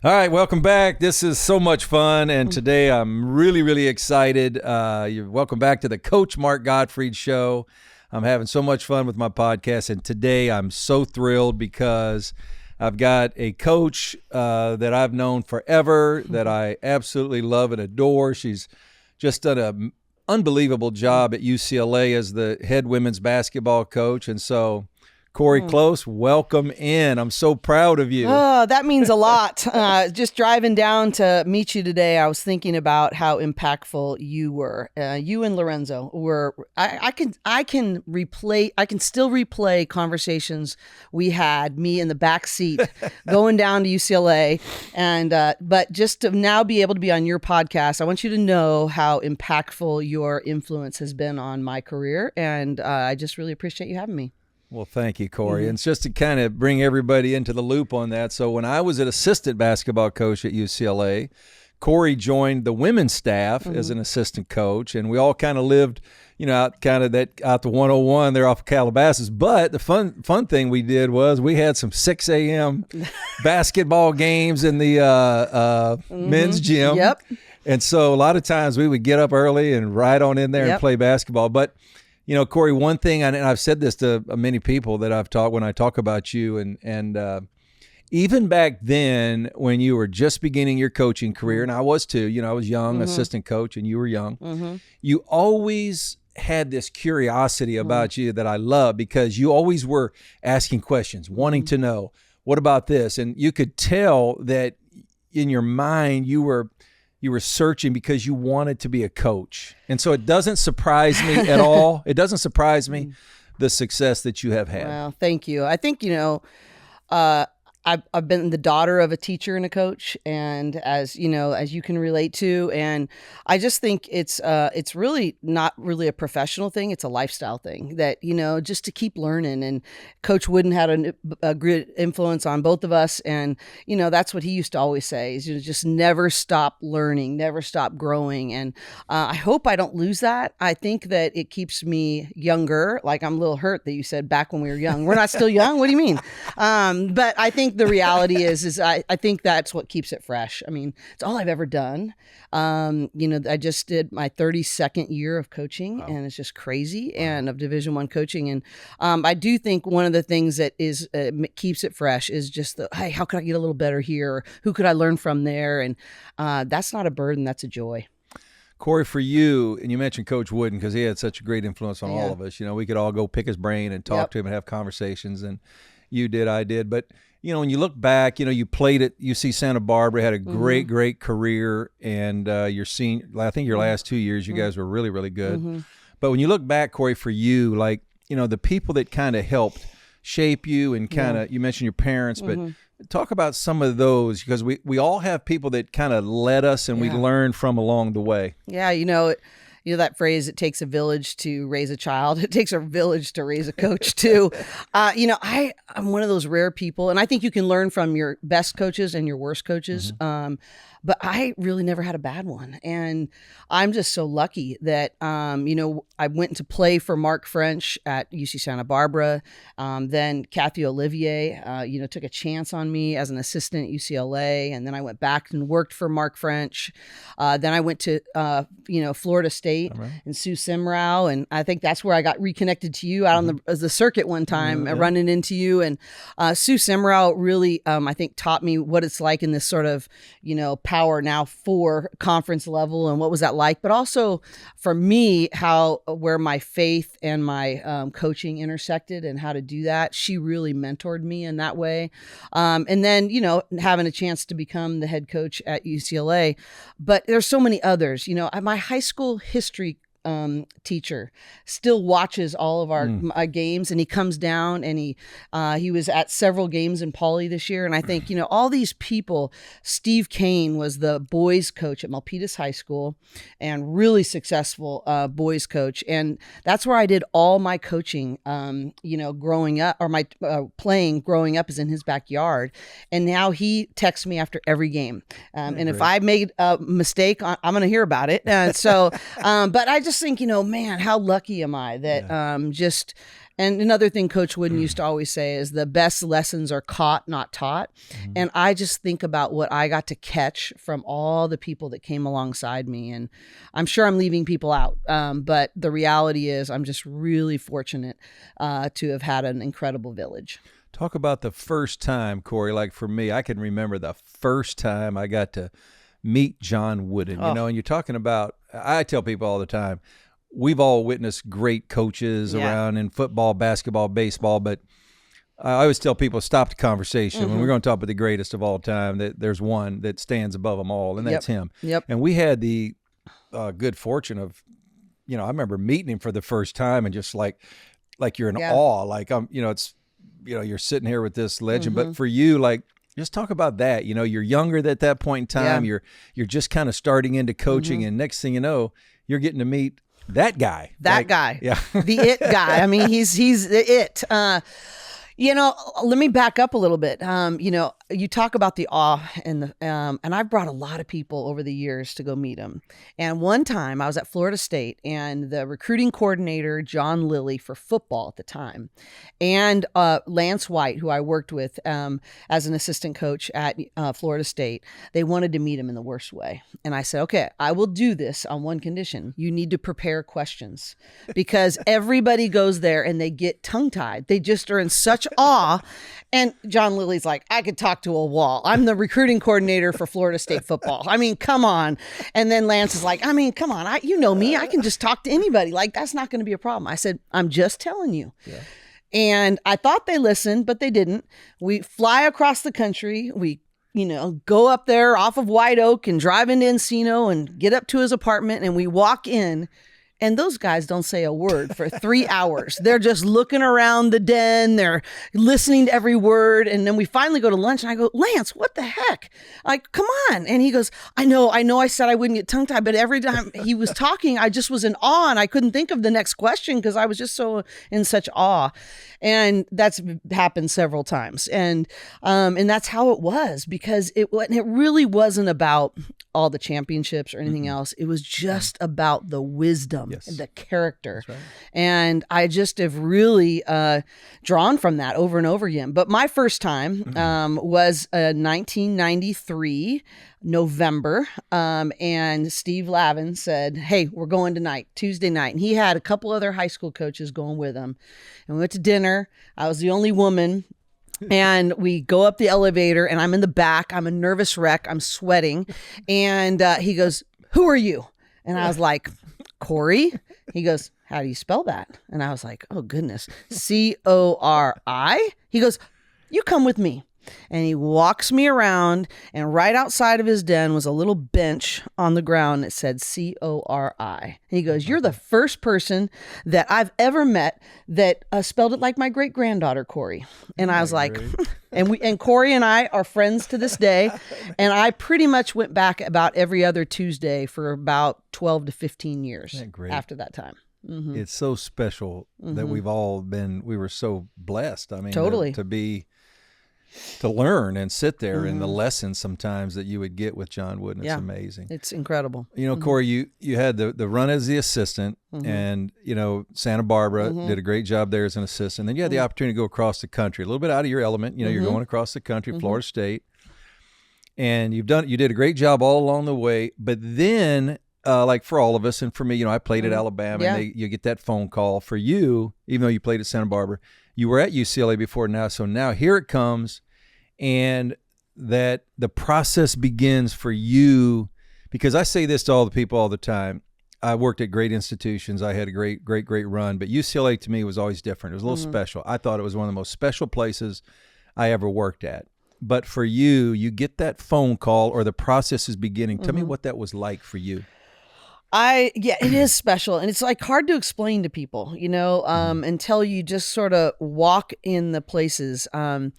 All right, welcome back. This is so much fun, and today I'm really, really excited. You're welcome back to the Coach Mark Gottfried Show. I'm having so much fun with my podcast, and today I'm so thrilled because I've got a coach that I've known forever that I absolutely love and adore. She's just done an unbelievable job at UCLA as the head women's basketball coach, and so Cori Close, welcome in. I'm so proud of you. Oh, that means a lot. Just driving down to meet you today, I was thinking about how impactful you were. You and Lorenzo were. I can still replay conversations we had, me in the back seat, going down to UCLA, and but just to now be able to be on your podcast, I want you to know how impactful your influence has been on my career, and I just really appreciate you having me. Well, thank you, Cori. And it's just to kind of bring everybody into the loop on that. So when I was an assistant basketball coach at UCLA, Cori joined the women's staff as an assistant coach, and we all kind of lived, out the 101 there off of Calabasas. But the fun thing we did was we had some 6 a.m. basketball games in the men's gym. Yep. And so a lot of times we would get up early and ride on in there and play basketball. But Cori, one thing, and I've said this to many people that I've talked when I talk about you, and even back then when you were just beginning your coaching career, and I was too, I was young, assistant coach, and you were young, you always had this curiosity about you that I love because you always were asking questions, wanting to know, what about this? And you could tell that in your mind you were searching because you wanted to be a coach. And so it doesn't surprise me at all. It doesn't surprise me the success that you have had. Well, thank you. I think, I've been the daughter of a teacher and a coach, and as you can relate to, and I just think it's really not really a professional thing. It's a lifestyle thing that, just to keep learning. And Coach Wooden had a great influence on both of us. And, that's what he used to always say is, just never stop learning, never stop growing. And I hope I don't lose that. I think that it keeps me younger. Like, I'm a little hurt that you said back when we were young. We're not still young. What do you mean? But I think the reality is I think that's what keeps it fresh. I mean, it's all I've ever done. I just did my 32nd year of coaching, and it's just crazy, and of Division I coaching. And I do think one of the things that is keeps it fresh is just hey, how could I get a little better here? Or who could I learn from there? And that's not a burden, that's a joy. Cori, for you, and you mentioned Coach Wooden because he had such a great influence on all of us. We could all go pick his brain and talk to him and have conversations, and you did, I did. But, when you look back, you played at UC Santa Barbara, had a great career, and I think your last 2 years, you guys were really, really good. But when you look back, Cori, for you, like, the people that kind of helped shape you and kind of, you mentioned your parents, but talk about some of those, because we all have people that kind of led us and we learned from along the way. Yeah, that phrase, it takes a village to raise a child. It takes a village to raise a coach too. I'm one of those rare people, and I think you can learn from your best coaches and your worst coaches. But I really never had a bad one. And I'm just so lucky that, I went to play for Mark French at UC Santa Barbara. Then Kathy Olivier, took a chance on me as an assistant at UCLA. And then I went back and worked for Mark French. Then I went to, Florida State and Sue Simrau. And I think that's where I got reconnected to you out on the circuit one time, running into you. And Sue Simrau really, I think, taught me what it's like in this sort of, Power Now 4 conference level, and what was that like? But also for me, where my faith and my coaching intersected and how to do that. She really mentored me in that way. And then, having a chance to become the head coach at UCLA. But there's so many others. My high school history teacher still watches all of our games, and he comes down, and he was at several games in Pauley this year. And I think, all these people, Steve Kane was the boys coach at Milpitas High School, and really successful boys coach. And that's where I did all my coaching, growing up, or my playing growing up is in his backyard. And now he texts me after every game. And if I made a mistake, I'm going to hear about it. But I just just think, man, how lucky am I that and another thing Coach Wooden used to always say is the best lessons are caught, not taught. Mm-hmm. And I just think about what I got to catch from all the people that came alongside me. And I'm sure I'm leaving people out. But the reality is I'm just really fortunate to have had an incredible village. Talk about the first time, Cori. Like for me, I can remember the first time I got to meet John Wooden, and you're talking about, I tell people all the time, we've all witnessed great coaches around in football, basketball, baseball, but I always tell people, stop the conversation. When we're going to talk about the greatest of all time, that there's one that stands above them all, and that's him. Yep. And we had the good fortune of, I remember meeting him for the first time and just like you're in awe, like it's, you're sitting here with this legend, but for you, like, just talk about that. You're younger at that point in time. You're just kind of starting into coaching, and next thing you know, you're getting to meet that guy. Guy. Yeah. The it guy. I mean, he's the it. Let me back up a little bit. You talk about the awe and I've brought a lot of people over the years to go meet him. And one time I was at Florida State, and the recruiting coordinator, John Lilly, for football at the time, and Lance White, who I worked with as an assistant coach at Florida State, they wanted to meet him in the worst way. And I said, okay, I will do this on one condition. You need to prepare questions, because everybody goes there and they get tongue-tied. They just are in such awe. And John Lilly's like, I could talk to a wall. I'm the recruiting coordinator for Florida State football. I mean, come on. And then Lance is like, I mean, come on. You know me. I can just talk to anybody. Like, that's not going to be a problem. I said, I'm just telling you. Yeah. And I thought they listened, but they didn't. We fly across the country. We go up there off of White Oak and drive into Encino and get up to his apartment, and we walk in. And those guys don't say a word for 3 hours. They're just looking around the den. They're listening to every word. And then we finally go to lunch, and I go, Lance, what the heck? Like, come on. And he goes, I know I said I wouldn't get tongue-tied, but every time he was talking, I just was in awe, and I couldn't think of the next question because I was just so in such awe. And that's happened several times. And that's how it was, because it really wasn't about all the championships or anything else. It was just about the wisdom, the character. Right. And I just have really drawn from that over and over again. But my first time was 1993, November. And Steve Lavin said, hey, we're going tonight, Tuesday night. And he had a couple other high school coaches going with him. And we went to dinner. I was the only woman. And we go up the elevator, and I'm in the back. I'm a nervous wreck. I'm sweating. And he goes, who are you? And I was like, Cori. He goes, how do you spell that? And I was like, oh, goodness. Cori. He goes, you come with me. And he walks me around, and right outside of his den was a little bench on the ground that said Cori. And he goes, you're the first person that I've ever met that spelled it like my great-granddaughter, Cori. And I was like, and Cori and I are friends to this day. And I pretty much went back about every other Tuesday for about 12 to 15 years after that time. Mm-hmm. It's so special that we were so blessed. I mean, totally. To learn and sit there and the lessons sometimes that you would get with John Wooden. It's amazing. It's incredible. Cori, you had the run as the assistant, and, Santa Barbara did a great job there as an assistant. Then you had the opportunity to go across the country, a little bit out of your element. You're going across the country, Florida State, and you did a great job all along the way. But then, like for all of us, and for me, I played at Alabama, and you get that phone call. For you, even though you played at Santa Barbara, you were at UCLA before now. So now here it comes. And that the process begins for you, because I say this to all the people all the time. I worked at great institutions. I had a great run, but UCLA to me was always different. It was a little special. I thought it was one of the most special places I ever worked at. But for you get that phone call, or the process is beginning. Tell me what that was like for you. It is special, and it's like hard to explain to people, until you just sort of walk in the places. I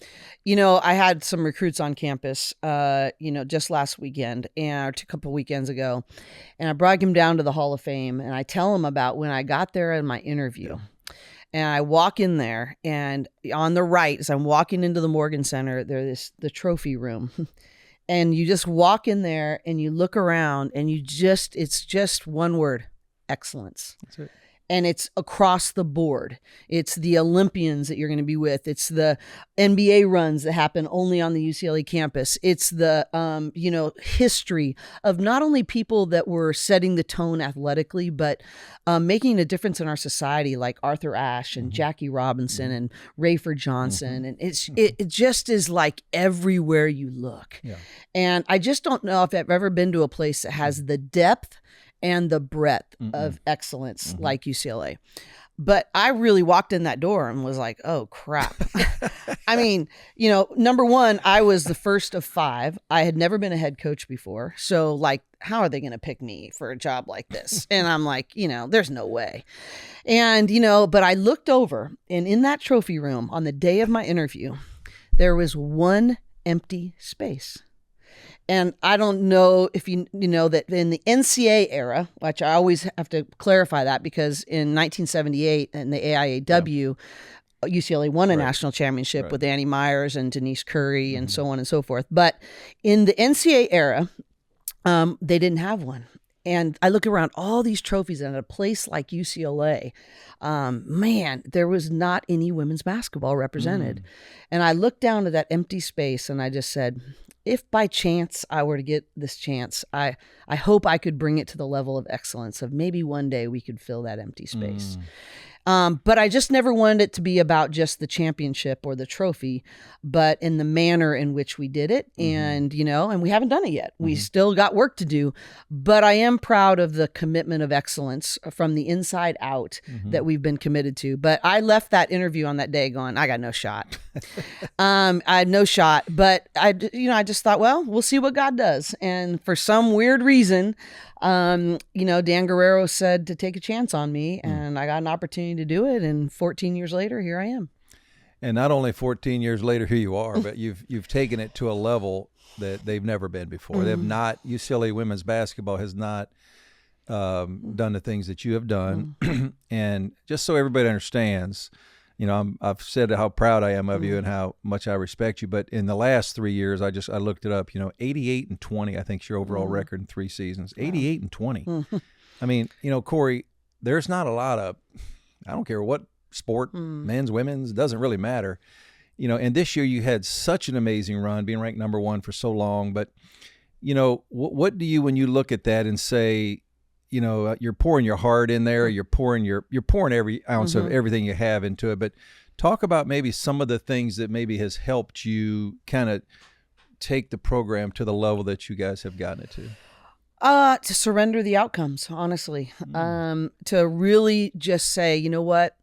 had some recruits on campus, just last weekend or a couple weekends ago, and I brought him down to the Hall of Fame, and I tell him about when I got there in my interview. And I walk in there, and on the right, as I'm walking into the Morgan Center, there's the trophy room. And you just walk in there and you look around, and it's just one word, excellence. That's it. And it's across the board. It's the Olympians that you're going to be with. It's the NBA runs that happen only on the UCLA campus. It's the, history of not only people that were setting the tone athletically, but making a difference in our society, like Arthur Ashe and Jackie Robinson and Rayford Johnson. And it just is like everywhere you look. Yeah. And I just don't know if I've ever been to a place that has the depth and the breadth of excellence like UCLA. But I really walked in that door and was like, oh, crap. I mean, number one, I was the first of 5. I had never been a head coach before. So, like, how are they going to pick me for a job like this? And I'm like, there's no way. And, but I looked over, and in that trophy room on the day of my interview, there was one empty space. And I don't know if you know that in the NCAA era, which I always have to clarify that because in 1978 in the AIAW, UCLA won a national championship with Annie Myers and Denise Curry and so on and so forth. But in the NCAA era, they didn't have one. And I look around all these trophies and at a place like UCLA, there was not any women's basketball represented. And I looked down to that empty space and I just said, if by chance I were to get this chance, I hope I could bring it to the level of excellence of maybe one day we could fill that empty space. But I just never wanted it to be about just the championship or the trophy, but in the manner in which we did it. And, and we haven't done it yet. We still got work to do, but I am proud of the commitment of excellence from the inside out that we've been committed to. But I left that interview on that day going, I got no shot. I had no shot, but I just thought, well, we'll see what God does. And for some weird reason, Dan Guerrero said to take a chance on me, and I got an opportunity to do it. And 14 years later, here I am. And not only 14 years later, here you are, but you've taken it to a level that they've never been before. They've not, UCLA women's basketball has not done the things that you have done. And just so everybody understands, I've said how proud I am of you and how much I respect you. But in the last 3 years, I looked it up, 88-20, I think is your overall record in 3 seasons, 88-20. I mean, Cori, there's not a lot of, I don't care what sport, men's, women's, doesn't really matter. And this year you had such an amazing run, being ranked number 1 for so long. But, what do you, when you look at that and say, you're pouring your heart in there, you're pouring every ounce of everything you have into it. But talk about maybe some of the things that maybe has helped you kind of take the program to the level that you guys have gotten it to. To surrender the outcomes, honestly. To really just say, you know what,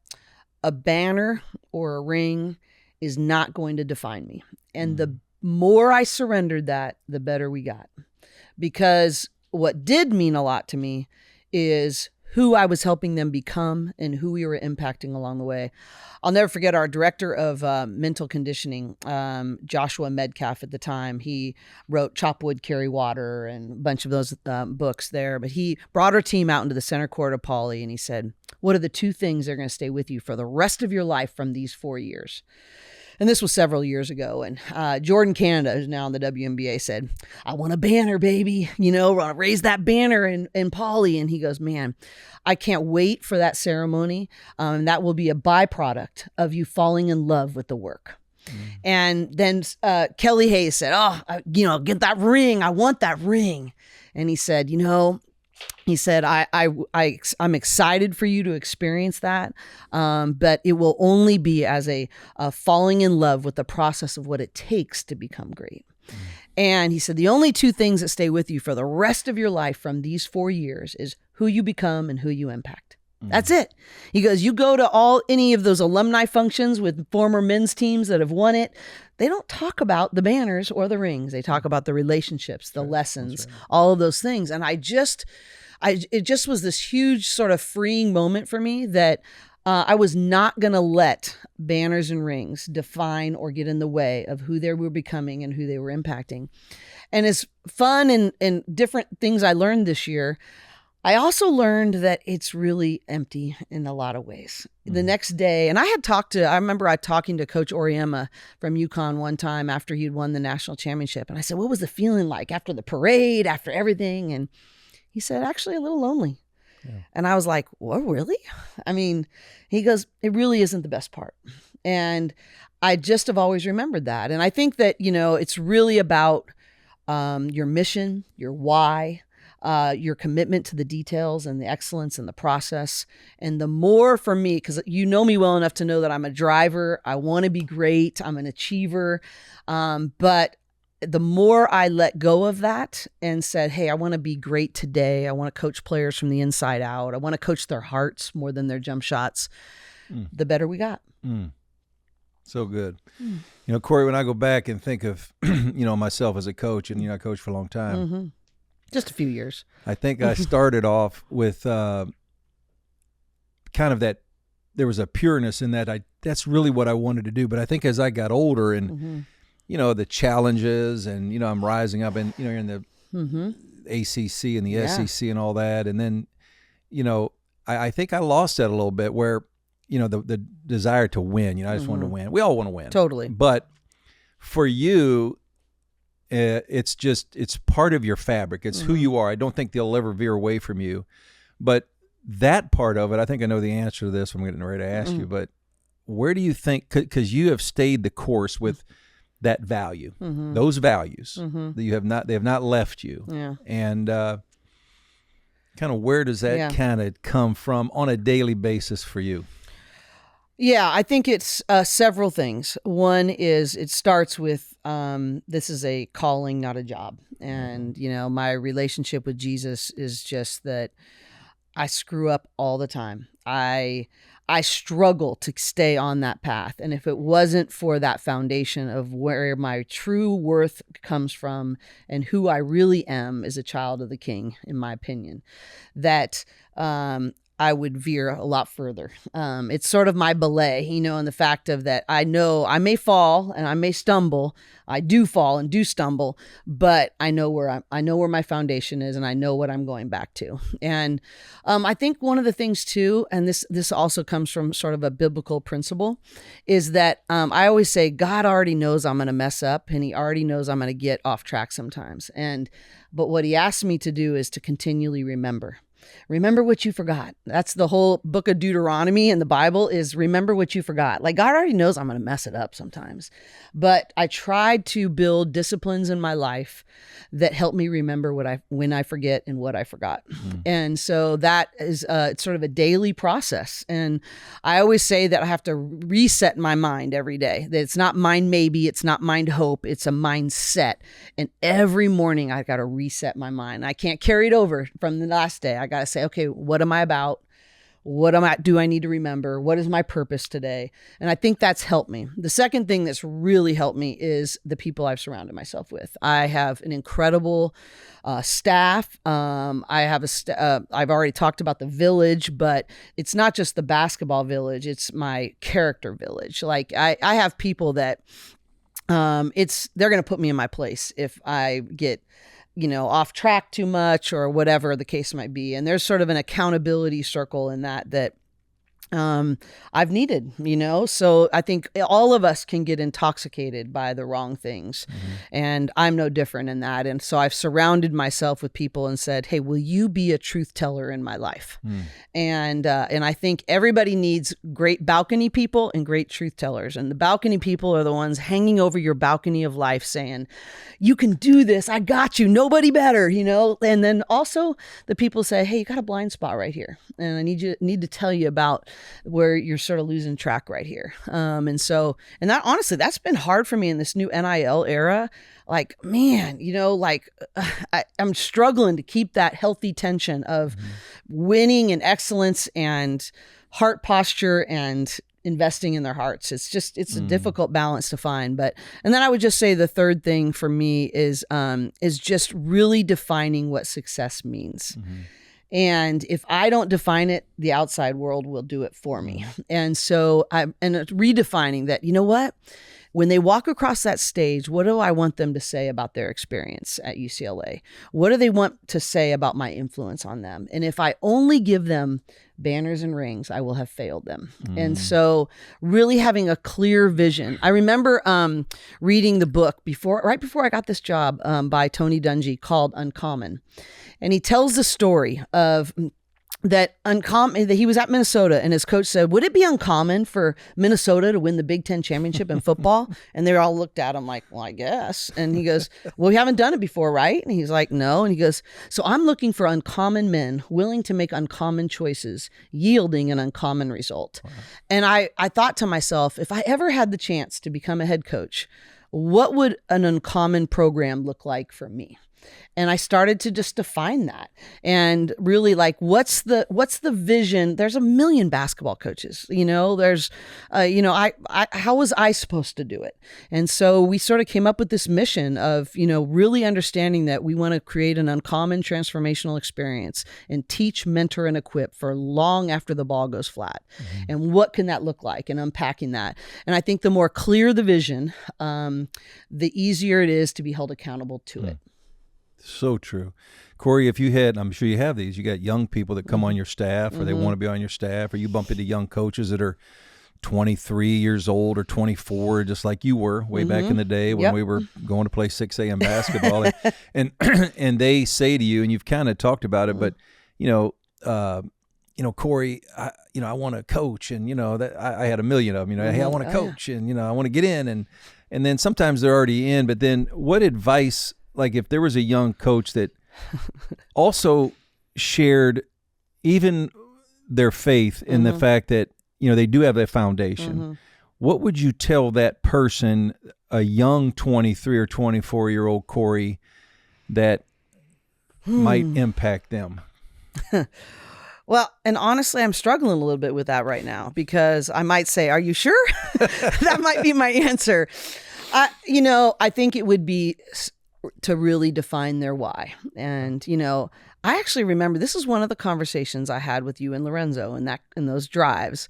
a banner or a ring is not going to define me. And the more I surrendered that, the better we got. Because what did mean a lot to me is who I was helping them become and who we were impacting along the way. I'll never forget our director of mental conditioning, Joshua Medcalf at the time. He wrote Chop Wood, Carry Water and a bunch of those books there. But he brought our team out into the center court of Pauley and he said, what are the 2 things that are going to stay with you for the rest of your life from these 4 years? And this was several years ago. And Jordan Canada, who's now in the WNBA, said, I want a banner, baby. We're going to raise that banner in Pauley. And he goes, man, I can't wait for that ceremony. And that will be a byproduct of you falling in love with the work. And then Kelly Hayes said, get that ring. I want that ring. And he said, I'm excited for you to experience that, but it will only be as a falling in love with the process of what it takes to become great. And he said, the only 2 things that stay with you for the rest of your life from these 4 years is who you become and who you impact. That's it. He goes, you go to any of those alumni functions with former men's teams that have won it. They don't talk about the banners or the rings. They talk about the relationships, the lessons, all of those things. And it just was this huge sort of freeing moment for me that I was not going to let banners and rings define or get in the way of who they were becoming and who they were impacting. And as fun and different things I learned this year, I also learned that it's really empty in a lot of ways. The next day, and I remember talking to Coach Oriema from UConn one time after he'd won the national championship. And I said, what was the feeling like after the parade, after everything? And he said, actually a little lonely. And I was like, what, really? I mean, he goes, it really isn't the best part. And I just have always remembered that. And I think that, it's really about your mission, your why, your commitment to the details and the excellence in the process. And the more for me, because you know me well enough to know that I'm a driver, I want to be great, I'm an achiever. But the more I let go of that and said, hey, I want to be great today. I want to coach players from the inside out. I want to coach their hearts more than their jump shots. The better we got. So good. Cori, when I go back and think of, myself as a coach, and, I coached for a long time. Just a few years. I think I started off with kind of that, there was a pureness in that. That's really what I wanted to do. But I think as I got older and, the challenges and, I'm rising up and, you're in the ACC and the SEC and all that. And then, I think I lost that a little bit where, the desire to win, I just wanted to win. We all want to win. Totally. But for you, it's part of your fabric. It's who you are. I don't think they'll ever veer away from you. But that part of it, I think I know the answer to this. I'm getting ready to ask you, but where do you think, because you have stayed the course with that value, those values that they have not left you. Yeah. And kind of where does that kind of come from on a daily basis for you? Yeah, I think it's several things. One is it starts with this is a calling, not a job. And, my relationship with Jesus is just that I screw up all the time. I struggle to stay on that path. And if it wasn't for that foundation of where my true worth comes from and who I really am as a child of the King, in my opinion, that I would veer a lot further. It's sort of my belay, in the fact of that I know I may fall and I may stumble. I do fall and do stumble, but I know where my foundation is, and I know what I'm going back to. And I think one of the things too, and this also comes from sort of a biblical principle, is that I always say God already knows I'm going to mess up, and He already knows I'm going to get off track sometimes. But what He asks me to do is to continually remember. Remember what you forgot. That's the whole book of Deuteronomy in the Bible, is remember what you forgot. Like, God already knows I'm going to mess it up sometimes. But I tried to build disciplines in my life that help me remember when I forget and what I forgot. And so that is it's sort of a daily process. And I always say that I have to reset my mind every day. That it's not mind maybe, it's not mind hope, it's a mindset. And every morning I got to reset my mind. I can't carry it over from the last day. I got to say, okay, what am I about? Do I need to remember? What is my purpose today? And I think that's helped me. The second thing that's really helped me is the people I've surrounded myself with. I have an incredible staff. I've already talked about the village, but it's not just the basketball village. It's my character village. Like I have people that they're going to put me in my place if I get off track too much or whatever the case might be. And there's sort of an accountability circle in that I've needed, so I think all of us can get intoxicated by the wrong things. And I'm no different in that. And so I've surrounded myself with people and said, hey, will you be a truth teller in my life? And I think everybody needs great balcony people and great truth tellers. And the balcony people are the ones hanging over your balcony of life saying, you can do this. I got you. Nobody better, And then also the people say, hey, you got a blind spot right here. And I need to tell you about where you're sort of losing track right here. And that honestly, that's been hard for me in this new NIL era. Like, man, I'm struggling to keep that healthy tension of winning and excellence and heart posture and investing in their hearts. It's a difficult balance to find. And then I would just say the third thing for me is just really defining what success means. And if I don't define it, the outside world will do it for me. And so I'm redefining that, what? When they walk across that stage, what do I want them to say about their experience at UCLA? What do they want to say about my influence on them? And if I only give them banners and rings, I will have failed them. And so really having a clear vision. I remember reading the book right before I got this job by Tony Dungy called Uncommon. And he tells the story of that he was at Minnesota and his coach said, would it be uncommon for Minnesota to win the Big Ten championship in football? And they all looked at him like, well, I guess. And he goes, well, we haven't done it before, right? And he's like, no. And he goes, so I'm looking for uncommon men willing to make uncommon choices, yielding an uncommon result. Wow. And I thought to myself, if I ever had the chance to become a head coach, what would an uncommon program look like for me? And I started to just define that and really like, what's the vision? There's a million basketball coaches, there's, how was I supposed to do it? And so we sort of came up with this mission of, really understanding that we want to create an uncommon transformational experience and teach, mentor, and equip for long after the ball goes flat. Mm-hmm. And what can that look like, and unpacking that. And I think the more clear the vision, the easier it is to be held accountable to it. So true. Cori, if you had, I'm sure you have these, you got young people that come on your staff or they want to be on your staff, or you bump into young coaches that are 23 years old or 24, just like you were way back in the day when we were going to play 6 a.m. basketball. and they say to you, and you've kind of talked about it, but, Cori, I want to coach, and, that I had a million of them, hey, I want to coach, and, I want to get in. And then sometimes they're already in, but then what advice, like if there was a young coach that also shared even their faith in the fact that, they do have that foundation, what would you tell that person, a young 23 or 24-year-old Cori, that might impact them? Well, and honestly, I'm struggling a little bit with that right now, because I might say, are you sure? That might be my answer. I think it would be to really define their why. And, I actually remember this is one of the conversations I had with you and Lorenzo in those drives,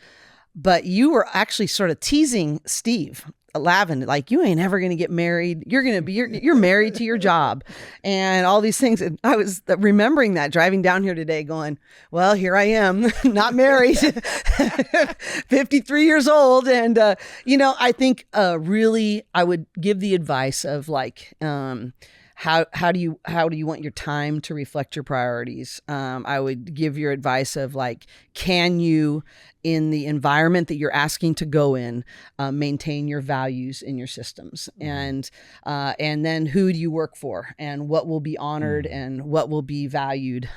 but you were actually sort of teasing Steve Lavin, like, you ain't ever going to get married. You're married to your job and all these things. And I was remembering that driving down here today going, well, here I am, not married, 53 years old. And, I think really I would give the advice of like, how do you want your time to reflect your priorities? I would give your advice of like, can you, in the environment that you're asking to go in, maintain your values in your systems, and then who do you work for, and what will be honored and what will be valued,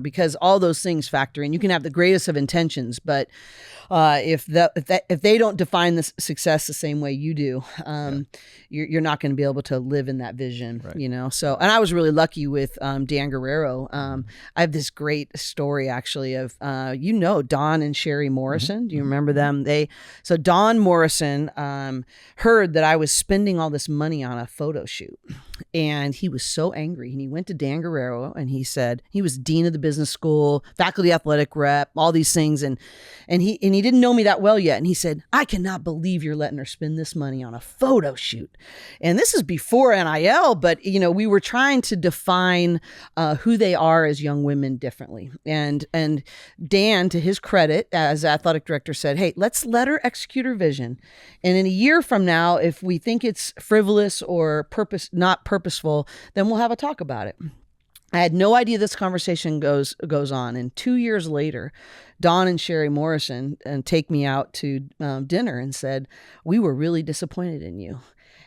because all those things factor in. You can have the greatest of intentions, but if they don't define the success the same way you do, you're not going to be able to live in that vision, right. So, and I was really lucky with Dan Guerrero. I have this great story actually of Don and Sherry Morrison. Do you remember them? So Don Morrison heard that I was spending all this money on a photo shoot, and he was so angry. And he went to Dan Guerrero and he said, he was dean of the business school, faculty athletic rep, all these things, and he didn't know me that well yet. And he said, I cannot believe you're letting her spend this money on a photo shoot. And this is before NIL, but we were trying to define who they are as young women differently. And Dan, to his credit, as athletic director, said, hey, let's let her execute her vision. And in a year from now, if we think it's frivolous or not purposeful, then we'll have a talk about it. I had no idea this conversation goes on. And 2 years later, Don and Sherry Morrison take me out to dinner and said, we were really disappointed in you.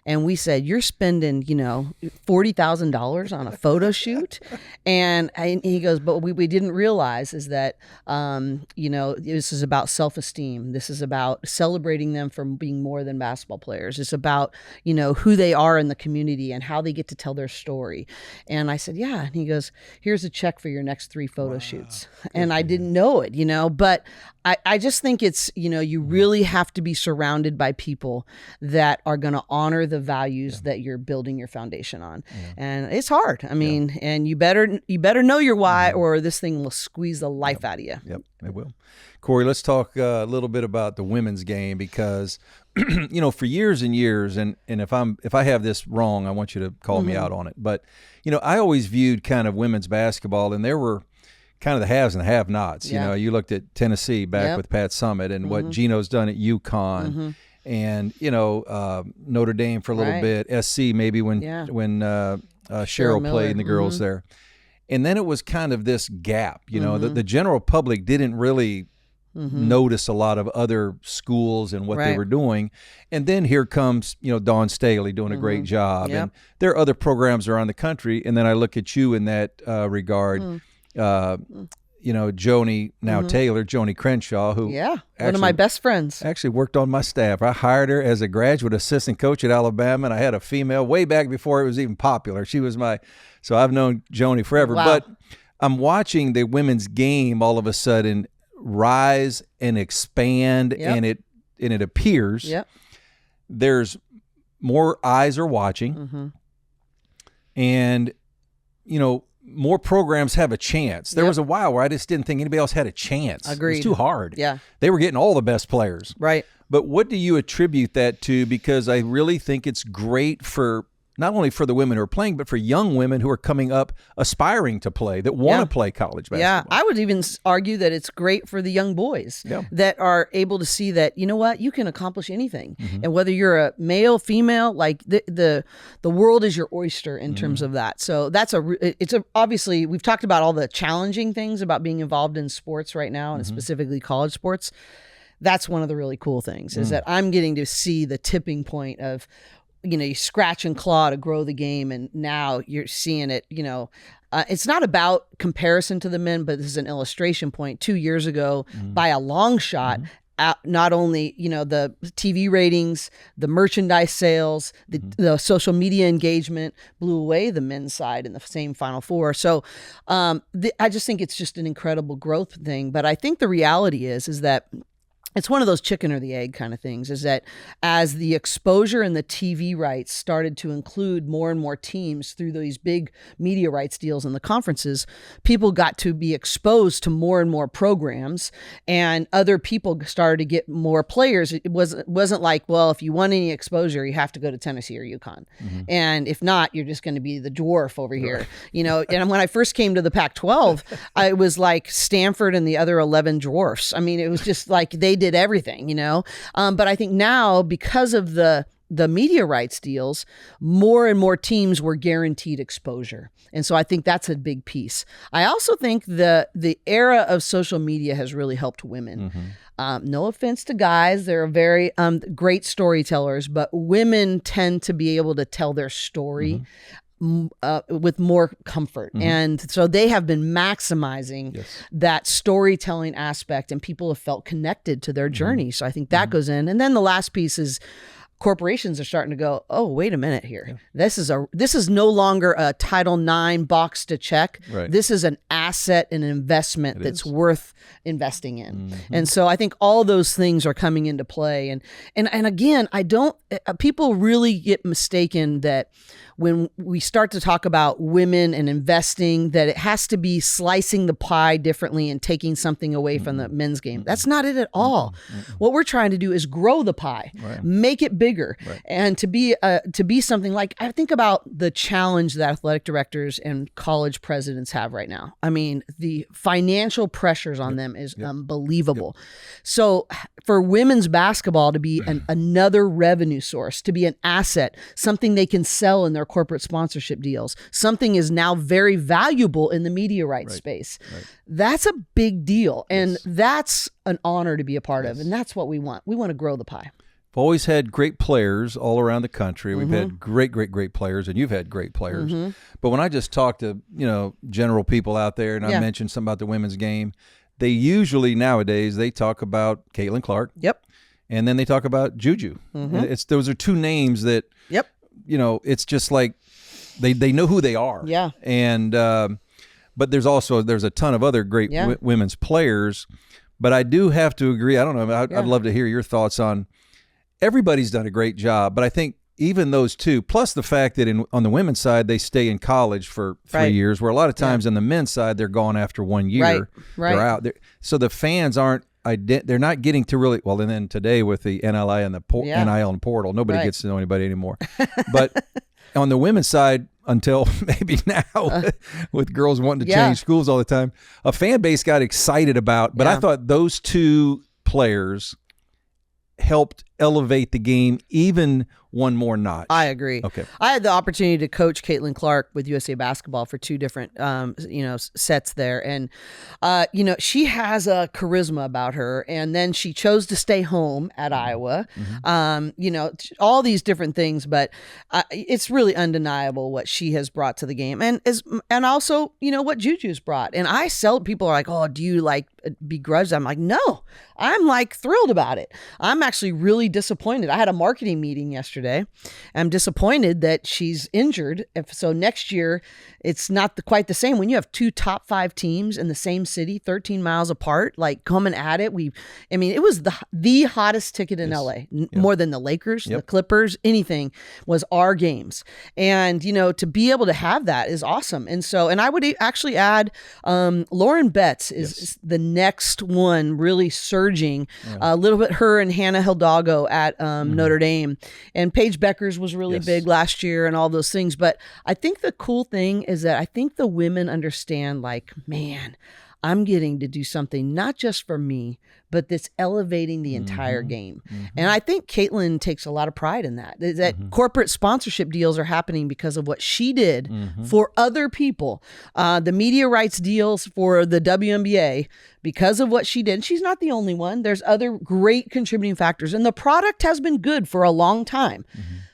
And we said, you're spending, $40,000 on a photo shoot. And he goes, but we didn't realize is that, this is about self-esteem. This is about celebrating them for being more than basketball players. It's about, who they are in the community and how they get to tell their story. And I said, yeah. And he goes, here's a check for your next 3 photo shoots. And I didn't know it, but I just think it's, you really have to be surrounded by people that are going to honor the values that you're building your foundation on. Yeah. And it's hard. I mean, and you better know your why, or this thing will squeeze the life out of you. Yep, it will. Cori, let's talk a little bit about the women's game, because for years and years, and if I have this wrong, I want you to call me out on it. But I always viewed kind of women's basketball, and there were kind of the haves and the have-nots. Yeah. You looked at Tennessee back with Pat Summitt and what Gino's done at UConn, and Notre Dame for a little bit, SC maybe when Cheryl played and the girls there. And then it was kind of this gap, the general public didn't really notice a lot of other schools and what they were doing. And then here comes, Dawn Staley doing a great job. Yep. And there are other programs around the country. And then I look at you in that regard. Joni, now Taylor, Joni Crenshaw, who one of my best friends. Actually worked on my staff. I hired her as a graduate assistant coach at Alabama, and I had a female way back before it was even popular. She was so I've known Joni forever. Wow. But I'm watching the women's game all of a sudden rise and expand, and it appears there's more eyes are watching, and more programs have a chance. There was a while where I just didn't think anybody else had a chance. Agreed. It was too hard. Yeah. They were getting all the best players. Right. But what do you attribute that to? Because I really think it's great for not only for the women who are playing, but for young women who are coming up aspiring to play, that want to play college basketball. Yeah, I would even argue that it's great for the young boys that are able to see that, you know what, you can accomplish anything. And whether you're a male, female, like the world is your oyster in terms of that. So that's obviously, we've talked about all the challenging things about being involved in sports right now, and specifically college sports. That's one of the really cool things is that I'm getting to see the tipping point of, you scratch and claw to grow the game, and now you're seeing it, it's not about comparison to the men, but this is an illustration point. 2 years ago, by a long shot, not only, the TV ratings, the merchandise sales, the social media engagement blew away the men's side in the same Final Four. So I just think it's just an incredible growth thing. But I think the reality is that it's one of those chicken or the egg kind of things, is that as the exposure and the TV rights started to include more and more teams through these big media rights deals in the conferences, people got to be exposed to more and more programs, and other people started to get more players. It wasn't like, well, if you want any exposure, you have to go to Tennessee or UConn. And if not, you're just going to be the dwarf over here. And when I first came to the Pac-12, I was like Stanford and the other 11 dwarfs. I mean, it was just like they did everything, but I think now, because of the media rights deals, more and more teams were guaranteed exposure. And so I think that's a big piece. I also think the era of social media has really helped women. No offense to guys, they're very great storytellers, but women tend to be able to tell their story with more comfort. And so they have been maximizing that storytelling aspect, and people have felt connected to their journey. So I think that goes in. And then the last piece is corporations are starting to go, oh, wait a minute here. This is no longer a Title IX box to check. Right. This is an asset and investment that's worth investing in. And so I think all those things are coming into play. And again, people really get mistaken that when we start to talk about women and investing, that it has to be slicing the pie differently and taking something away from the men's game. That's not it at all. What we're trying to do is grow the pie, make it bigger, and to be something like, I think about the challenge that athletic directors and college presidents have right now. I mean, the financial pressures on them is unbelievable. So for women's basketball to be another revenue source, to be an asset, something they can sell in their corporate sponsorship deals, something is now very valuable in the media rights space. That's a big deal. And that's an honor to be a part of. And that's what we want. We want to grow the pie. We've always had great players all around the country. We've had great players, and you've had great players. But when I just talk to, general people out there, and I mentioned something about the women's game, they usually nowadays, they talk about Caitlin Clark. And then they talk about Juju. Those are two names that, it's just like they know who they are. And but there's a ton of other great women's players. But I do have to agree. I don't know. I'd love to hear your thoughts on. Everybody's done a great job, but I think even those two, plus the fact that on the women's side they stay in college for 3 years, where a lot of times on the men's side they're gone after 1 year. They're out. So the fans aren't. They're not getting to really well. And then today with the NIL and the NIL and portal, nobody gets to know anybody anymore. But on the women's side, until maybe now, with girls wanting to change schools all the time, a fan base got excited about. But I thought those two players helped elevate the game even one more notch? I agree. Okay. I had the opportunity to coach Caitlin Clark with USA Basketball for 2 different, sets there. And, she has a charisma about her. And then she chose to stay home at Iowa, all these different things. But it's really undeniable what she has brought to the game. And also, what Juju's brought. And people are like, oh, do you like begrudge? I'm like, no, I'm like thrilled about it. I'm actually really disappointed. I had a marketing meeting yesterday. I'm disappointed that she's injured. So next year, it's not quite the same. When you have 2 top 5 teams in the same city, 13 miles apart, like coming at it. It was the hottest ticket in LA, more than the Lakers, the Clippers, anything was our games. And, to be able to have that is awesome. And I would actually add Lauren Betts is the next one really surging a little bit, her and Hannah Hidalgo at Notre Dame. And Paige Beckers was really big last year and all those things. But I think the cool thing is that I think the women understand, like, man, I'm getting to do something not just for me, but that's elevating the entire game. And I think Caitlin takes a lot of pride in that. That corporate sponsorship deals are happening because of what she did for other people. The media rights deals for the WNBA, because of what she did. She's not the only one. There's other great contributing factors. And the product has been good for a long time.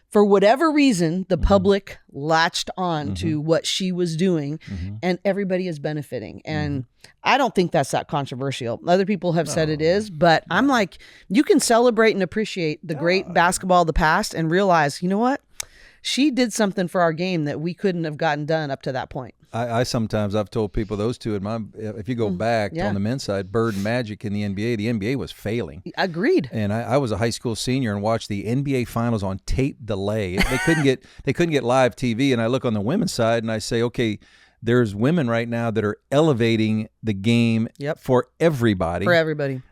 For whatever reason, the public latched on to what she was doing, and everybody is benefiting. And I don't think that's that controversial. Other people have said it is, but I'm like, you can celebrate and appreciate the great basketball of the past and realize, you know what? She did something for our game that we couldn't have gotten done up to that point. I've told people those two if you go back on the men's side, Bird and Magic in the NBA was failing. Agreed. And I was a high school senior and watched the NBA finals on tape delay. They couldn't get live TV. And I look on the women's side and I say, okay, there's women right now that are elevating the game for everybody. For everybody.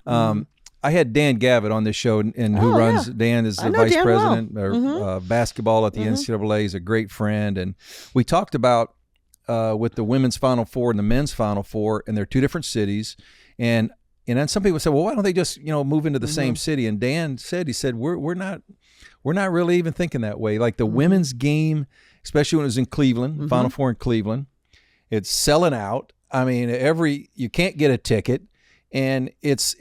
I had Dan Gavitt on this show, Dan is the vice president of basketball at the NCAA. He's a great friend. And we talked about with the women's Final Four and the men's Final Four, and they're 2 different cities. And then some people say, well, why don't they just move into the same city? And Dan said, we're not really even thinking that way. Like the women's game, especially when it was in Cleveland, Final Four in Cleveland, it's selling out. I mean, you can't get a ticket, and it's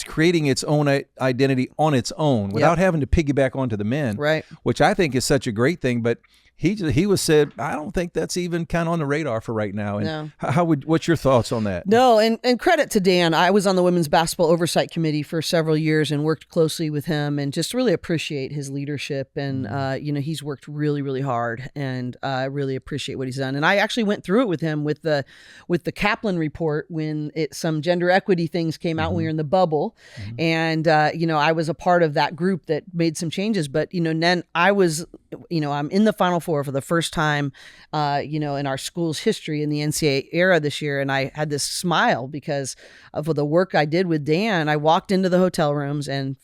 creating its own identity on its own without having to piggyback onto the men, right? Which I think is such a great thing. But he was said, I don't think that's even kind of on the radar for right now. And what's your thoughts on that? No, and credit to Dan. I was on the Women's Basketball Oversight Committee for several years and worked closely with him, and just really appreciate his leadership. And he's worked really, really hard, and I really appreciate what he's done. And I actually went through it with him with the Kaplan report when some gender equity things came out when we were in the bubble, and I was a part of that group that made some changes. But then I was, I'm in the Final Four for the first time, in our school's history in the NCAA era this year. And I had this smile because of the work I did with Dan. I walked into the hotel rooms, and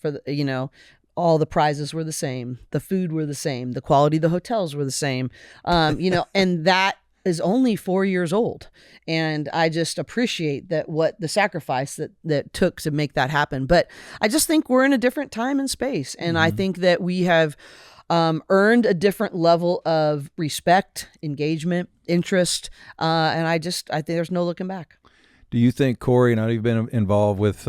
all the prizes were the same. The food were the same. The quality of the hotels were the same. And that is only 4 years old. And I just appreciate what the sacrifice that took to make that happen. But I just think we're in a different time and space. And I think that we have earned a different level of respect, engagement, interest, and I think there's no looking back. Do you think, Cori, and you've been involved with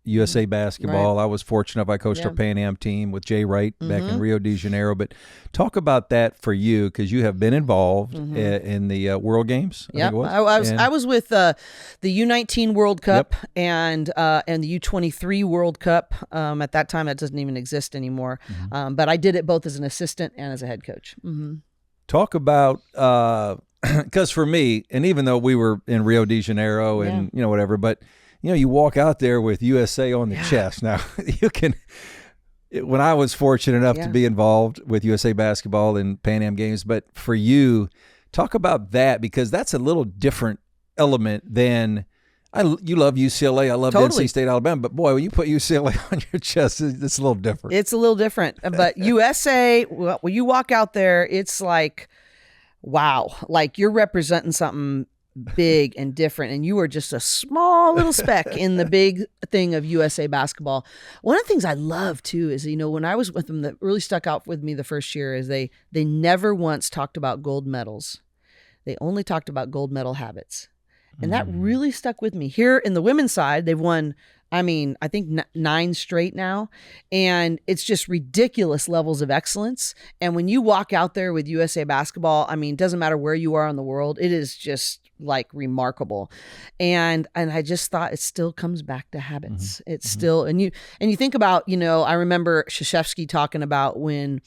USA Basketball. Right. I was fortunate enough. I coached our Pan Am team with Jay Wright back in Rio de Janeiro. But talk about that for you, because you have been involved in the World Games. Yeah, I was with the U19 World Cup and the U23 World Cup. At that time, that doesn't even exist anymore. But I did it both as an assistant and as a head coach. Talk about. Because for me, and even though we were in Rio de Janeiro and whatever, but you walk out there with USA on the chest. Now you can. When I was fortunate enough to be involved with USA Basketball in Pan Am Games, but for you, talk about that, because that's a little different element than. You love UCLA. I love NC State, Alabama. But boy, when you put UCLA on your chest, it's a little different. It's a little different. But USA, when you walk out there, it's like. Wow. Like you're representing something big and different, and you were just a small little speck in the big thing of USA basketball. One of the things I love too is, when I was with them, that really stuck out with me the first year is they never once talked about gold medals. They only talked about gold medal habits. And that really stuck with me. Here in the women's side, they've won, I think 9 straight now. And it's just ridiculous levels of excellence. And when you walk out there with USA basketball, it doesn't matter where you are in the world. It is just like remarkable. And I just thought it still comes back to habits. It's still, and you think about, I remember Krzyzewski talking about when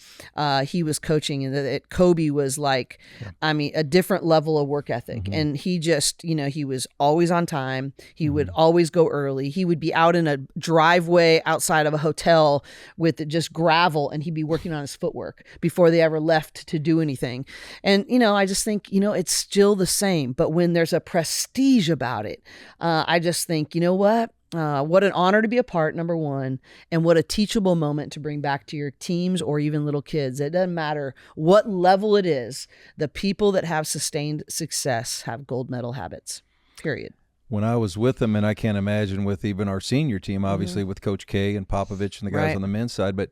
he was coaching, and that Kobe was like, a different level of work ethic. And he just, he was always on time. He would always go early. He would be out in a driveway outside of a hotel with just gravel, and he'd be working on his footwork before they ever left to do anything. And, I just think, it's still the same, but when there's a prestige about it, I just think, what an honor to be a part, number one, and what a teachable moment to bring back to your teams or even little kids. It doesn't matter what level it is. The people that have sustained success have gold medal habits, period. When I was with them, and I can't imagine with even our senior team, obviously with Coach K and Popovich and the guys on the men's side, but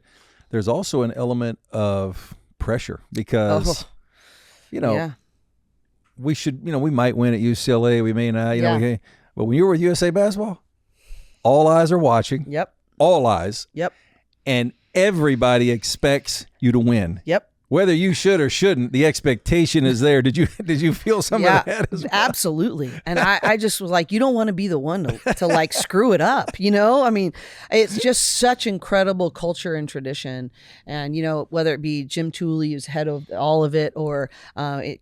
there's also an element of pressure because, we should, we might win at UCLA, we may not, but when you're with USA basketball, all eyes are watching. Yep. All eyes. Yep. And everybody expects you to win. Yep. Whether you should or shouldn't, the expectation is there. Did you feel some of that as well? Absolutely. And I just was like, you don't want to be the one to like screw it up, it's just such incredible culture and tradition. And, whether it be Jim Tooley, who's head of all of it, or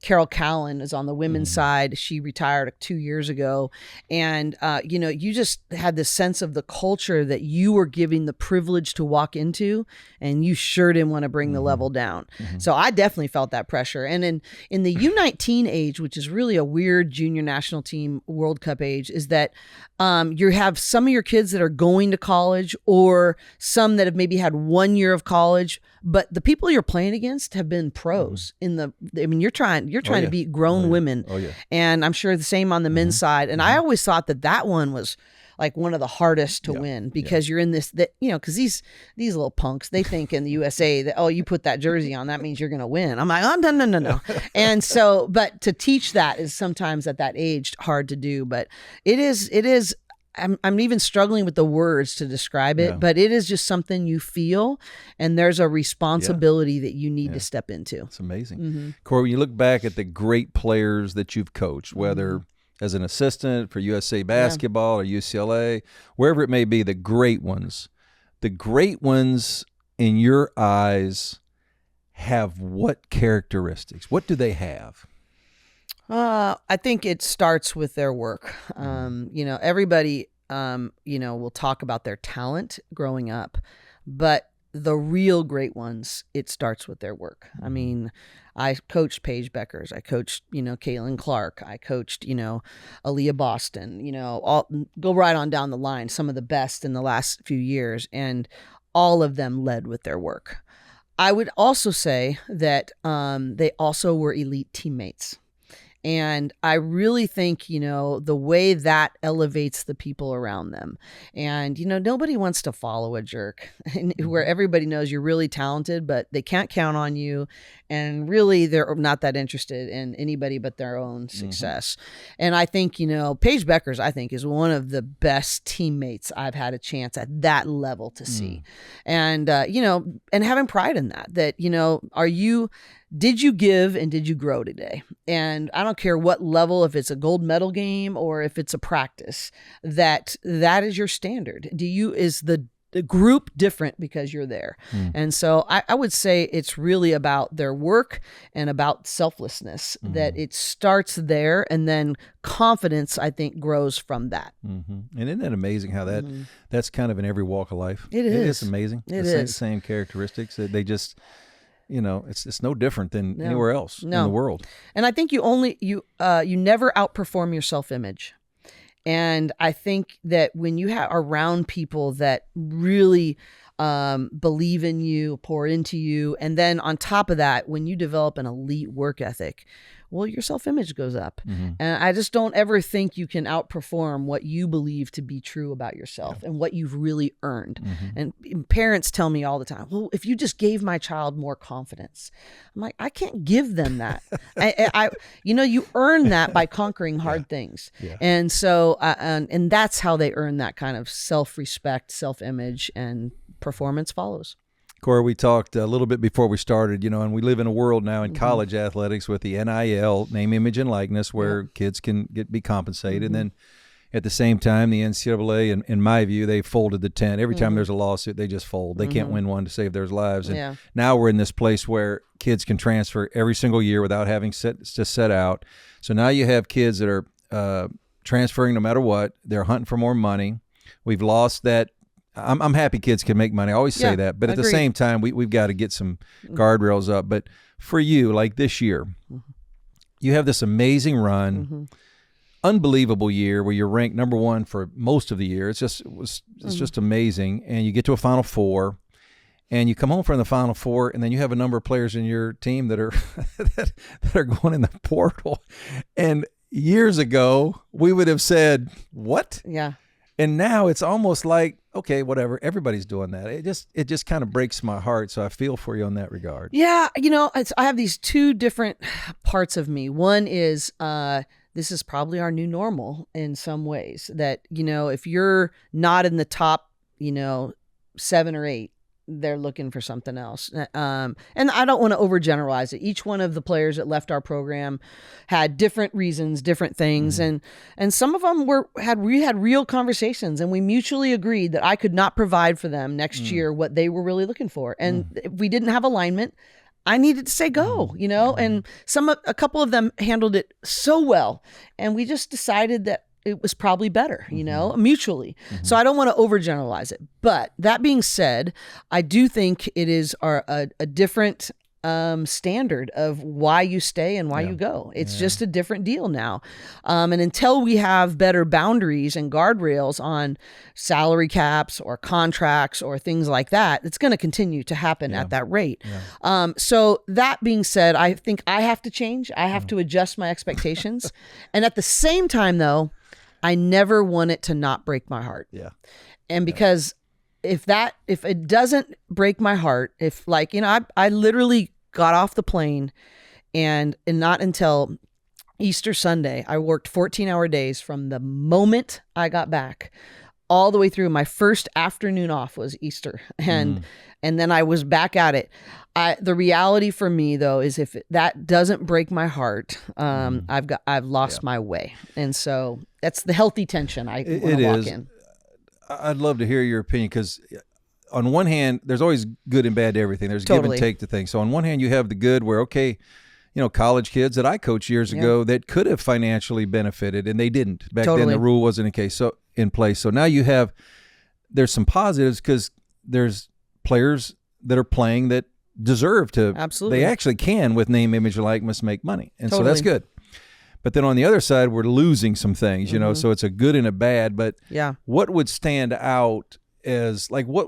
Carol Callan is on the women's side. She retired 2 years ago. And, you just had this sense of the culture that you were giving the privilege to walk into, and you sure didn't want to bring the level down. So I definitely felt that pressure. And in the U19 age, which is really a weird junior national team World Cup age, is that you have some of your kids that are going to college, or some that have maybe had 1 year of college, but the people you're playing against have been pros you're trying to beat grown women. And I'm sure the same on the men's side. And I always thought that one was like one of the hardest to win, because you're in this, because these little punks, they think in the USA that, you put that jersey on, that means you're going to win. I'm like, oh, no. And so, but to teach that is sometimes at that age hard to do, but it is, I'm even struggling with the words to describe it, but it is just something you feel, and there's a responsibility that you need to step into. It's amazing. Cori, when you look back at the great players that you've coached, whether as an assistant for USA basketball or UCLA, wherever it may be, the great ones in your eyes have what characteristics? What do they have? I think it starts with their work. Everybody, will talk about their talent growing up, but the real great ones, it starts with their work. I coached Paige Beckers. I coached, Caitlin Clark. I coached, Aaliyah Boston, go right on down the line, some of the best in the last few years. And all of them led with their work. I would also say that they also were elite teammates. And I really think, the way that elevates the people around them. And, nobody wants to follow a jerk where everybody knows you're really talented, but they can't count on you. And really, they're not that interested in anybody but their own success. And I think, Paige Beckers, I think, is one of the best teammates I've had a chance at that level to see. And, and having pride in that, did you give and did you grow today? And I don't care what level, if it's a gold medal game or if it's a practice, that is your standard. Is the group different because you're there? And so I would say it's really about their work and about selflessness, that it starts there, and then confidence, I think, grows from that. And isn't that amazing how that's kind of in every walk of life? It is. It's amazing. The same characteristics that they just... it's no different than anywhere else in the world. And I think you never outperform your self-image. And I think that when you are around people that really believe in you, pour into you. And then on top of that, when you develop an elite work ethic, well, your self-image goes up. And I just don't ever think you can outperform what you believe to be true about yourself and what you've really earned. And parents tell me all the time, well, if you just gave my child more confidence. I'm like, I can't give them that. You earn that by conquering hard things. And so, and that's how they earn that kind of self-respect, self-image, and performance follows. Cori, we talked a little bit before we started, and we live in a world now in college athletics with the NIL, name, image, and likeness, where kids can be compensated. And then at the same time, the NCAA, in my view, they folded the tent. Every time there's a lawsuit, they just fold. They can't win one to save their lives. And now we're in this place where kids can transfer every single year without having to set out. So now you have kids that are transferring no matter what. They're hunting for more money. We've lost that. I'm happy kids can make money. I always say that. But at the same time, we've got to get some guardrails up. But for you, like this year, you have this amazing run, unbelievable year where you're ranked number one for most of the year. It's just amazing. And you get to a Final Four, and you come home from the Final Four, and then you have a number of players in your team that are that are going in the portal. And years ago, we would have said, "What?" Yeah. And now it's almost like, okay, whatever. Everybody's doing that. It just kind of breaks my heart. So I feel for you on that regard. Yeah, I have these two different parts of me. One is this is probably our new normal in some ways. That if you're not in the top, 7 or 8, they're looking for something else. And I don't want to overgeneralize it. Each one of the players that left our program had different reasons, different things. And some of them we had real conversations, and we mutually agreed that I could not provide for them next year what they were really looking for. And if we didn't have alignment, I needed to say go, and a couple of them handled it so well. And we just decided that it was probably better, mutually. So I don't want to overgeneralize it. But that being said, I do think it is a different standard of why you stay and why you go. It's just a different deal now. And until we have better boundaries and guardrails on salary caps or contracts or things like that, it's going to continue to happen at that rate. So that being said, I think I have to change. I have to adjust my expectations. And at the same time, though, I never want it to not break my heart. And because if it doesn't break my heart, if I literally got off the plane and not until Easter Sunday, I worked 14-hour days from the moment I got back all the way through. My first afternoon off was Easter. And then I was back at it. The reality for me, though, is if that doesn't break my heart, I've lost my way. And so that's the healthy tension I want to walk in. I'd love to hear your opinion, because on one hand, there's always good and bad to everything. There's give and take to things. So on one hand, you have the good where, okay, college kids that I coached years ago that could have financially benefited, and they didn't. Back then, the rule wasn't in place. So now there's some positives, because there's players that are playing that deserve to. Absolutely. They actually can, with name, image, and likeness, make money. And so that's good. But then on the other side, we're losing some things, so it's a good and a bad. But what would stand out as, like, what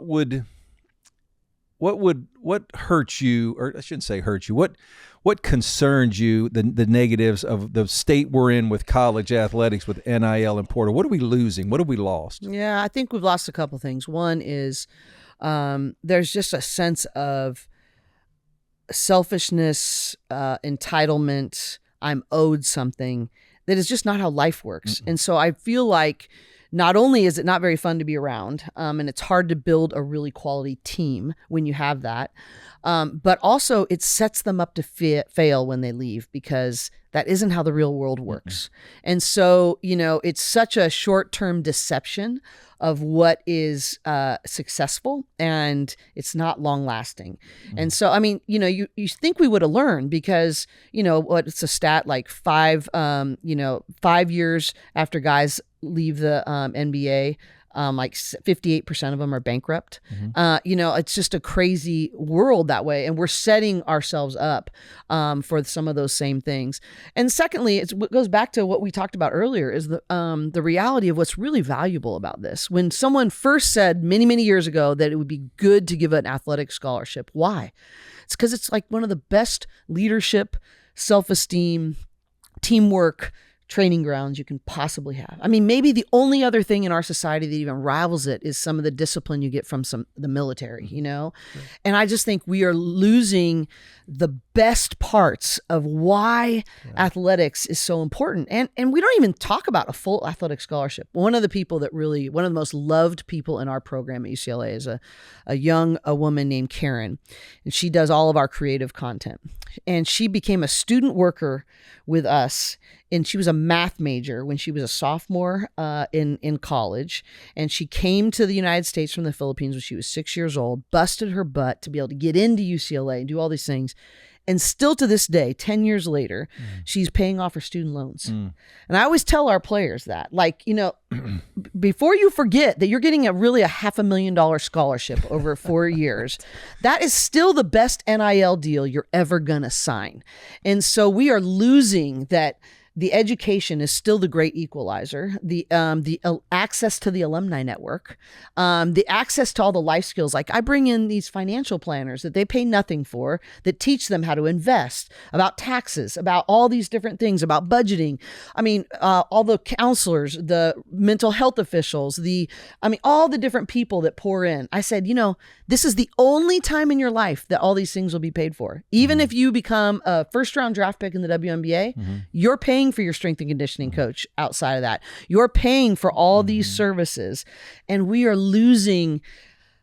hurts you, or I shouldn't say hurt you, what concerns you, the negatives of the state we're in with college athletics, with NIL and portal? What are we losing? What have we lost? Yeah, I think we've lost a couple things. One is there's just a sense of selfishness, entitlement, I'm owed something, that is just not how life works. And so I feel like not only is it not very fun to be around, and it's hard to build a really quality team when you have that, but also it sets them up to fail when they leave, because that isn't how the real world works. And so, it's such a short-term deception of what is successful, and it's not long lasting. And so, I mean, you think we would have learned, because, what's a stat, like 5 years after guys leave the NBA, Like 58% of them are bankrupt. Mm-hmm. It's just a crazy world that way. And we're setting ourselves up for some of those same things. And secondly, it goes back to what we talked about earlier, is the reality of what's really valuable about this. When someone first said many, many years ago that it would be good to give an athletic scholarship, why? It's because it's like one of the best leadership, self-esteem, teamwork, training grounds you can possibly have. I mean, maybe the only other thing in our society that even rivals it is some of the discipline you get from the military, Right. And I just think we are losing the best parts of why athletics is so important. And we don't even talk about a full athletic scholarship. One of the most loved people in our program at UCLA is a woman named Karen, and she does all of our creative content. And she became a student worker with us, and she was a math major when she was a sophomore in college. And she came to the United States from the Philippines when she was 6 years old, busted her butt to be able to get into UCLA and do all these things. And still to this day, 10 years later, she's paying off her student loans. And I always tell our players that, before you forget that you're getting a $500,000 scholarship over 4 years, that is still the best NIL deal you're ever going to sign. And so we are losing that. The education is still the great equalizer. The access to the alumni network, the access to all the life skills. Like I bring in these financial planners that they pay nothing for, that teach them how to invest, about taxes, about all these different things, about budgeting. I mean, all the counselors, the mental health officials, all the different people that pour in. I said, this is the only time in your life that all these things will be paid for. Even if you become a first-round draft pick in the WNBA, you're paying for your strength and conditioning coach outside of that. You're paying for all these services, and we are losing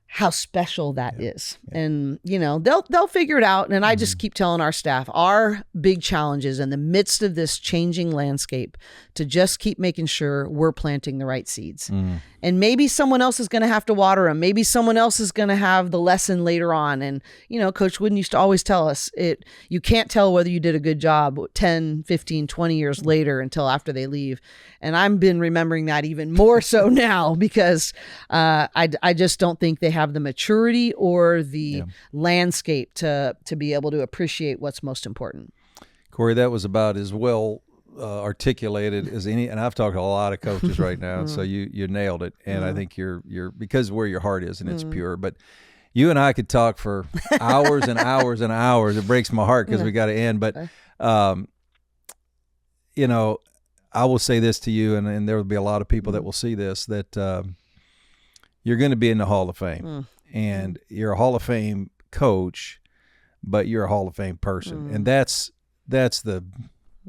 how special that is. And, they'll figure it out. And I just keep telling our staff, our big challenge is in the midst of this changing landscape to just keep making sure we're planting the right seeds. And maybe someone else is going to have to water them. Maybe someone else is going to have the lesson later on. And, Coach Wooden used to always tell us you can't tell whether you did a good job 10, 15, 20 years later until after they leave. And I've been remembering that even more so now because I just don't think they have the maturity or the landscape to be able to appreciate what's most important. Cori, that was about as well articulated as any, and I've talked to a lot of coaches right now, so you nailed it. And I think you're because where your heart is and it's pure. But you and I could talk for hours and hours and hours. It breaks my heart because we got to end. But I will say this to you, and there will be a lot of people that will see this, that you're going to be in the Hall of Fame, and you're a Hall of Fame coach, but you're a Hall of Fame person, and that's the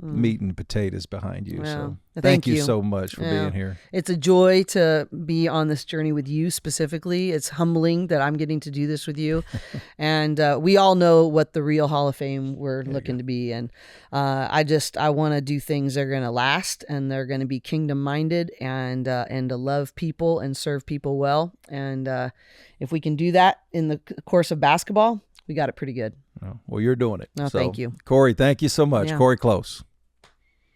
meat and potatoes behind you. So thank you so much for being here. It's a joy to be on this journey with you specifically. It's humbling that I'm getting to do this with you. And we all know what the real Hall of Fame we're looking to be. And I want to do things that are going to last, and they're going to be kingdom minded, and to love people and serve people well. And if we can do that in the course of basketball, we got it pretty good. Well, you're doing it. No, thank you. Cori, thank you so much. Cori Close.